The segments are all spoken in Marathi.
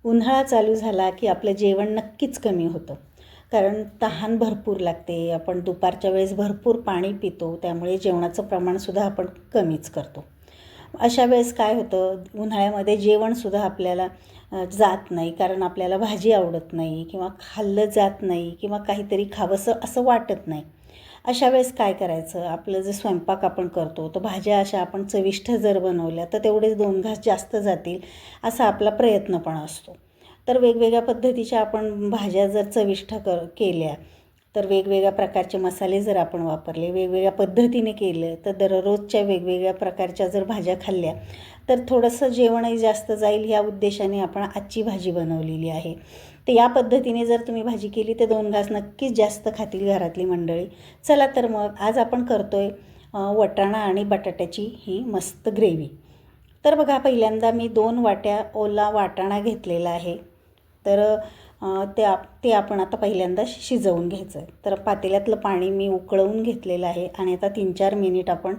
उन्हाळा चालू झाला की आपलं जेवण नक्कीच कमी होतं. कारण तहान भरपूर लागते. आपण दुपारच्या वेळेस भरपूर पाणी पितो, त्यामुळे जेवणाचं प्रमाणसुद्धा आपण कमीच करतो. अशा वेळेस काय होतं, उन्हाळ्यामध्ये जेवणसुद्धा आपल्याला जात नाही, कारण आपल्याला भाजी आवडत नाही किंवा खाल्लं जात नाही किंवा काहीतरी खावंसं असं वाटत नाही. अशा वेळेस काय करायचं, आपलं जे स्वयंपाक आपण करतो तर भाज्या अशा आपण चविष्ट जर बनवल्या तर तेवढेच 2 घास जास्त जातील असा आपला प्रयत्न पण असतो. तर वेगवेगळ्या पद्धतीच्या आपण भाज्या जर चविष्ट केल्या, तर वेगवेगळ्या प्रकारचे मसाले जर आपण वापरले, वेगवेगळ्या पद्धतीने केलं, तर दररोजच्या वेगवेगळ्या प्रकारच्या जर भाज्या खाल्ल्या तर थोडंसं जेवणही जास्त जाईल, ह्या उद्देशाने आपण आजची भाजी बनवलेली आहे. तर या पद्धतीने जर तुम्ही भाजी केली तर 2 घास नक्कीच जास्त खातील घरातली मंडळी. चला तर मग आज आपण करतोय वाटाणा आणि बटाट्याची ही मस्त ग्रेव्ही. तर बघा, पहिल्यांदा मी 2 वाट्या ओला वाटाणा घेतलेला आहे. तर ते आपण आता पहिल्यांदा शिजवून घ्यायचं आहे. तर पातेल्यातलं पाणी मी उकळवून घेतलेलं आहे आणि आता 3-4 मिनिट आपण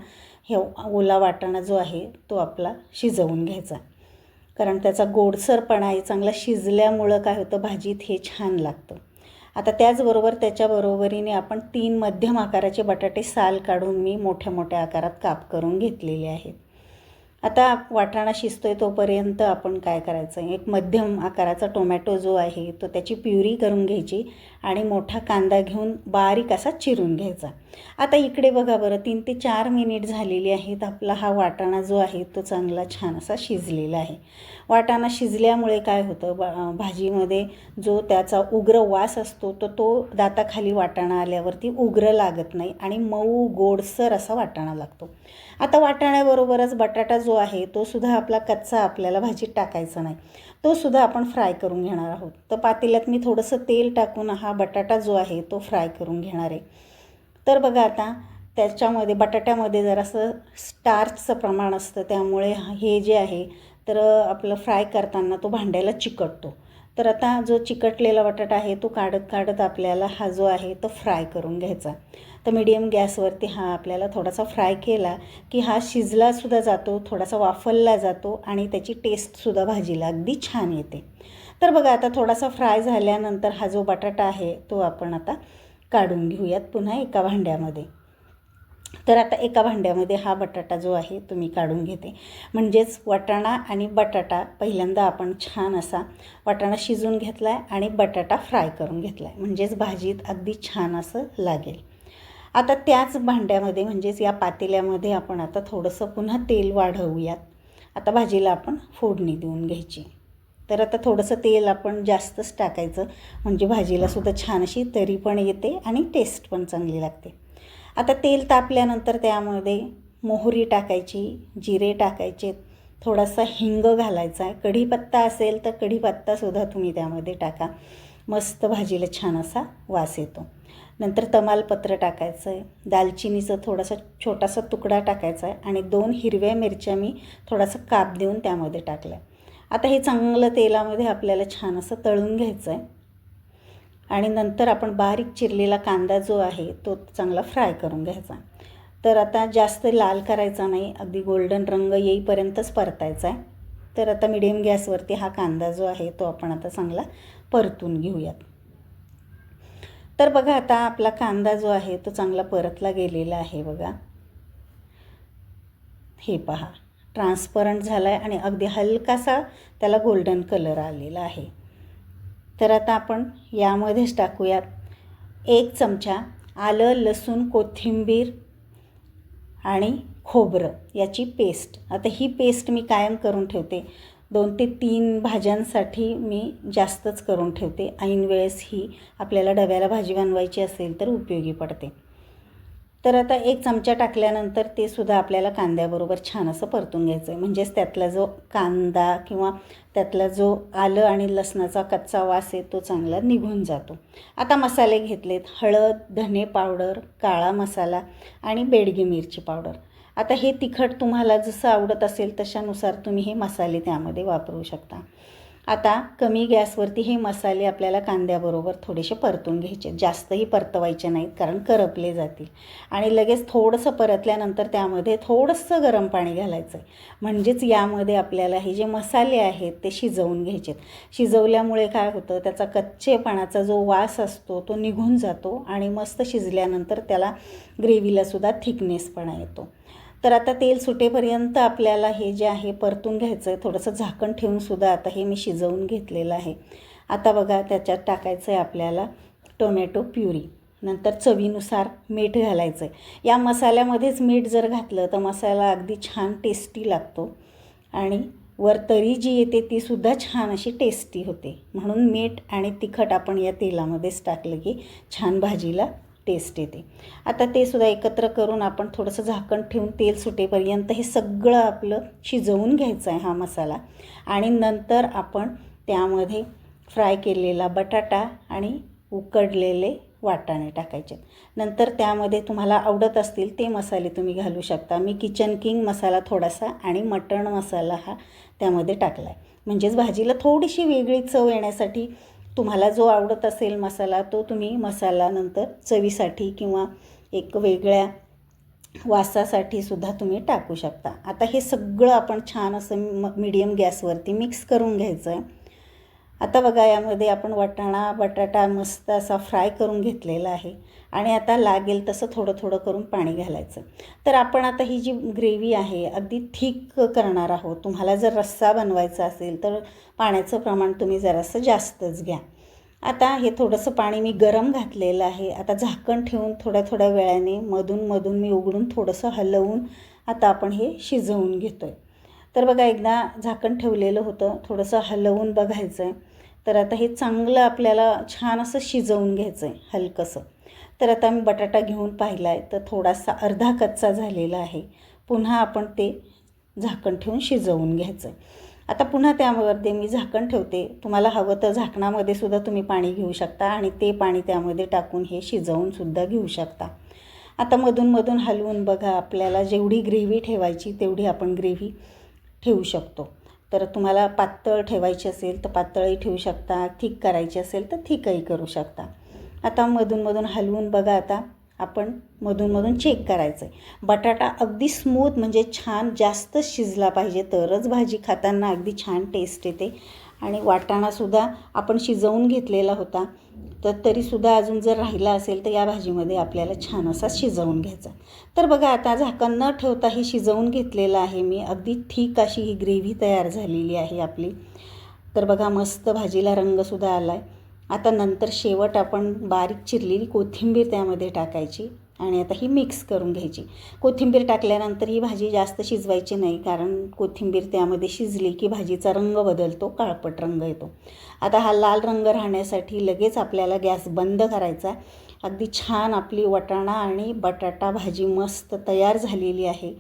हे ओला वाटाणा जो आहे तो आपला शिजवून घ्यायचा. कारण त्याचा गोडसरपणा आहे, चांगला शिजल्यामुळं काय होतं, भाजीत हे छान लागतं. आता त्याचबरोबर त्याच्या बरोबरीने आपण 3 मध्यम आकाराचे बटाटे साल काढून मी मोठ्या मोठ्या आकारात काप करून घेतलेले आहेत. आता वाटाणा शिजतोय तोपर्यंत आपण काय करायचं, एक मध्यम आकाराचा टोमॅटो जो आहे तो त्याची प्युरी करून घ्यायची आणि मोठा कांदा घेऊन बारीक असा चिरून घ्यायचा. आता इकडे बघा बरं, 3 ते 4 मिनिट झालेली आहेत. आपला हा वाटाणा जो आहे तो चांगला छान असा शिजलेला आहे. वाटाणा शिजल्यामुळे काय होतं, भाजीमध्ये जो त्याचा उग्र वास असतो तो दाताखाली वाटाणा आल्यावरती उग्र लागत नाही आणि मऊ गोडसर असा वाटाणा लागतो. आता वाटाण्याबरोबरच बटाटा जो आहे तो सुद्धा आपला कच्चा आपल्याला भाजीत टाकायचा नाही, तो सुद्धा आपण फ्राय करून घेणार आहोत. तर पातेल्यात मी थोडंसं तेल टाकून हा बटाटा जो आहे तो फ्राय करून घेणार आहे. तर बघा, आता त्याच्यामध्ये बटाट्यामध्ये जरासं स्टार्चचं प्रमाण असतं, त्यामुळे हे जे आहे तर आपलं फ्राय करताना तो भांड्याला चिकटतो. तर आता जो चिकटलेला बटाटा आहे तो काढत काढत आपल्याला हा जो आहे तो फ्राय करून घ्यायचा. तर मीडियम गॅसवरती हा आपल्याला थोडासा फ्राय केला की हा शिजलासुद्धा जातो, थोडासा वाफलला जातो आणि त्याची टेस्टसुद्धा भाजीला अगदी छान येते. तर बघा, आता थोडासा फ्राय झाल्यानंतर हा जो बटाटा आहे तो आपण आता काढून घेऊयात पुन्हा एका भांड्यामध्ये. तर आता एका भांड्यामध्ये हा बटाटा जो आहे तो मी काढून घेते. म्हणजेच वाटाणा आणि बटाटा पहिल्यांदा आपण छान असा वाटाणा शिजून घेतला आहे आणि बटाटा फ्राय करून घेतला आहे, म्हणजेच भाजीत अगदी छान असं लागेल. आता त्याच भांड्यामध्ये म्हणजेच या पातेल्यामध्ये आपण आता थोडंसं पुन्हा तेल वाढवूयात. आता भाजीला आपण फोडणी देऊन घ्यायची. तर आता थोडंसं तेल आपण जास्तच टाकायचं, म्हणजे भाजीलासुद्धा छान अशी तरी पण येते आणि टेस्ट पण चांगली लागते. आता तेल तापल्यानंतर त्यामध्ये मोहरी टाकायची, जिरे टाकायचे, थोडासा हिंग घालायचा आहे. कढीपत्ता असेल तर कढीपत्तासुद्धा तुम्ही त्यामध्ये टाका, मस्त भाजीला छान असा वास येतो. नंतर तमालपत्र टाकायचं आहे, दालचिनीचा थोडासा छोटासा तुकडा टाकायचा आहे आणि 2 हिरव्या मिरच्या मी थोडासा काप देऊन त्यामध्ये टाकल्या. आता हे चांगलं तेलामध्ये आपल्याला छान असं तळून घ्यायचं आहे आणि नंतर आपण बारीक चिरलेला कांदा जो आहे तो चांगला फ्राय करून घ्यायचा. तर आता जास्त लाल करायचा नाही, अगदी गोल्डन रंग येईपर्यंतच परतायचा आहे. तर आता मिडियम गॅसवरती हा कांदा जो आहे तो आपण आता चांगला परतून घेऊयात. तर बघा, आता आपला कांदा जो आहे तो चांगला परतला गेलेला आहे. बघा, हे पहा, ट्रान्सपरंट झाला आहे आणि अगदी हलकासा त्याला गोल्डन कलर आलेला आहे. तर आता आपण यामध्येच टाकूयात 1 चमचा आलं, लसूण, कोथिंबीर आणि खोबरं याची पेस्ट. आता ही पेस्ट मी कायम करून ठेवते, 2 ते 3 भाज्यांसाठी मी जास्तच करून ठेवते. ऐन वेळेस ही आपल्याला डब्याला भाजी बनवायची असेल तर उपयोगी पडते. तर आता 1 चमचा टाकल्यानंतर ते सुद्धा आपल्याला कांद्याबरोबर छान असं परतून घ्यायचं आहे, म्हणजेच त्यातला जो कांदा किंवा त्यातला जो आलं आणि लसणाचा कच्चा वास आहे तो चांगला निघून जातो. आता मसाले घेतलेत, हळद, धने पावडर, काळा मसाला आणि बेडगी मिरची पावडर. आता हे तिखट तुम्हाला जसं आवडत असेल तशानुसार तुम्ही हे मसाले त्यामध्ये वापरू शकता. आता कमी गॅसवरती हे मसाले आपल्याला कांद्याबरोबर थोडेसे परतून घ्यायचे, जास्तही परतवायचे नाहीत कारण करपले जातील. आणि लगेच थोडंसं परतल्यानंतर त्यामध्ये थोडंसं गरम पाणी घालायचं आहे, म्हणजेच यामध्ये आपल्याला हे जे मसाले आहेत ते शिजवून घ्यायचे. शिजवल्यामुळे काय होतं, त्याचा कच्चेपणाचा जो वास असतो तो निघून जातो आणि मस्त शिजल्यानंतर त्याला ग्रेव्हीलासुद्धा थिकनेसपणा येतो. तर आता तेल सुटेपर्यंत आपल्याला हे जे आहे परतून घ्यायचं आहे. थोडंसं झाकण ठेवूनसुद्धा आता हे मी शिजवून घेतलेलं आहे. आता बघा त्याच्यात टाकायचं आहे आपल्याला टोमॅटो प्युरी, नंतर चवीनुसार मीठ घालायचं आहे. या मसाल्यामध्येच मीठ जर घातलं तर मसाला अगदी छान टेस्टी लागतो आणि वर तरी जी येते तीसुद्धा छान अशी टेस्टी होते. म्हणून मीठ आणि तिखट आपण या तेलामध्येच टाकलं की छान भाजीला टेस्ट येते. आता ते सुद्धा एकत्र करून आपण थोडंसं झाकण ठेवून तेल सुटेपर्यंत हे सगळं आपलं शिजवून घ्यायचं आहे हा मसाला. आणि नंतर आपण त्यामध्ये फ्राय केलेला बटाटा आणि उकडलेले वाटाणे टाकायचे. नंतर त्यामध्ये तुम्हाला आवडत असतील ते मसाले तुम्ही घालू शकता. मी किचन किंग मसाला थोडासा आणि मटण मसाला हा त्यामध्ये टाकला आहे, म्हणजेच भाजीला थोडीशी वेगळी चव येण्यासाठी तुम्हाला जो आवडत असेल मसाला तो तुम्ही मसाला नंतर चवीसाठी किंवा एक वेगळ्या वासासाठी सुद्धा तुम्ही टाकू शकता. आता हे सगळं आपण छान असं मीडियम गॅसवरती मिक्स करून घ्यायचं आहे. आता बघा यामध्ये आपण वाटाणा बटाटा मस्त असा फ्राय करून घेतलेला आहे आणि आता लागेल तसं थोडं थोडं करून पाणी घालायचं. तर आपण आता ही जी ग्रेव्ही आहे अगदी थिक करणार आहोत. तुम्हाला जर रस्सा बनवायचा असेल तर पाण्याचं प्रमाण तुम्ही जरासं जास्तच घ्या. आता हे थोडंसं पाणी मी गरम घातलेलं आहे. आता झाकण ठेवून थोड्या थोड्या वेळाने मधून मी उघडून थोडंसं हलवून आता आपण हे शिजवून घेतो आहे. तर बघा एकदा झाकण ठेवलेलं होतं, थोडंसं हलवून बघायचं आहे. तर आता हे चांगलं आपल्याला छान असं शिजवून घ्यायचं आहे हलकंसं. तर आता मी बटाटा घेऊन पाहिला आहे तर थोडासा अर्धा कच्चा झालेला आहे. पुन्हा आपण ते झाकण ठेवून शिजवून घ्यायचं आहे. आता पुन्हा त्यामध्ये मी झाकण ठेवते. तुम्हाला हवं तर झाकणामध्ये सुद्धा तुम्ही पाणी घेऊ शकता आणि ते पाणी त्यामध्ये टाकून हे शिजवूनसुद्धा घेऊ शकता. आता मधून हलवून बघा, आपल्याला जेवढी ग्रेव्ही ठेवायची तेवढी आपण ग्रेव्ही ठेवू शकतो. तर तुम्हाला पातळ ठेवायची असेल तर पातळही ठेवू शकता, थिक करायची असेल तर थिकही करू शकता. आता मधून हलवून बघा, आता आपण मधून चेक करायचं आहे. बटाटा अगदी स्मूथ म्हणजे छान जास्त शिजला पाहिजे तरच भाजी खाताना अगदी छान टेस्ट येते. आणि वाटाणासुद्धा आपण शिजवून घेतलेला होता तर तरीसुद्धा अजून जर राहिला असेल तर या भाजीमध्ये आपल्याला छान असा शिजवून घ्यायचा. तर बघा आता झाकण न ठेवता हे शिजवून घेतलेलं आहे मी. अगदी ठीक अशी ही ग्रेव्ही तयार झालेली आहे आपली. तर बघा मस्त भाजीला रंगसुद्धा आला आहे. आता नंतर शेवट आपण बारीक चिरलेली कोथिंबीर त्यामध्ये टाकायची आणि आता ही मिक्स करून घ्यायची. कोथिंबीर टाकल्यानंतर ही भाजी जास्त शिजवायची नाही, कारण कोथिंबीर त्यामध्ये शिजली की भाजीचा रंग बदलतो, काळपट रंग येतो. आता हा लाल रंग राहण्यासाठी लगेच आपल्याला गॅस बंद करायचा. अगदी छान आपली वाटाणा आणि बटाटा भाजी मस्त तयार झालेली आहे.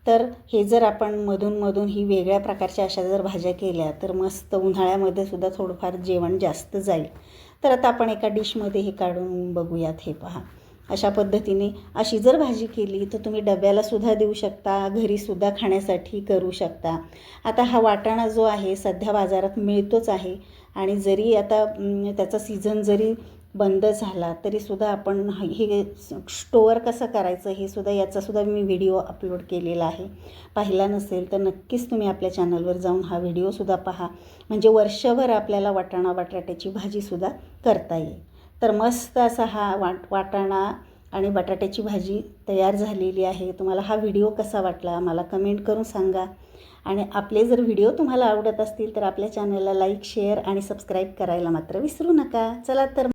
तर हे जर आपण मधून ही वेगळ्या प्रकारच्या अशा जर भाज्या केल्या तर मस्त उन्हाळ्यामध्ये सुद्धा थोडंफार जेवण जास्त जाईल. तर आता आपण एका डिशमध्ये हे काढून बघूयात. हे पहा, अशा पद्धतीने अशी जर भाजी केली तर तुम्ही डब्यालासुद्धा देऊ शकता, घरीसुद्धा खाण्यासाठी करू शकता. आता हा वाटाणा जो आहे सध्या बाजारात मिळतोच आहे आणि जरी आता त्याचा सीझन जरी बंद झाला तरीसुद्धा आपण हे स्टोअर कसं करायचं हे सुद्धा याचासुद्धा मी व्हिडिओ अपलोड केलेला आहे. पाहिला नसेल तर नक्कीच तुम्ही आपल्या चॅनलवर जाऊन हा व्हिडिओसुद्धा पहा, म्हणजे वर्षभर आपल्याला वाटाणा बटाट्याची भाजीसुद्धा करता येईल. तर मस्त असा हा वाटाणा आणि बटाट्याची भाजी तयार झालेली आहे. तुम्हाला हा व्हिडिओ कसा वाटला मला कमेंट करून सांगा. आणि आपले जर व्हिडिओ तुम्हाला आवडत असतील तर आपल्या चॅनलला लाईक शेअर आणि सबस्क्राईब करायला मात्र विसरू नका. चला तर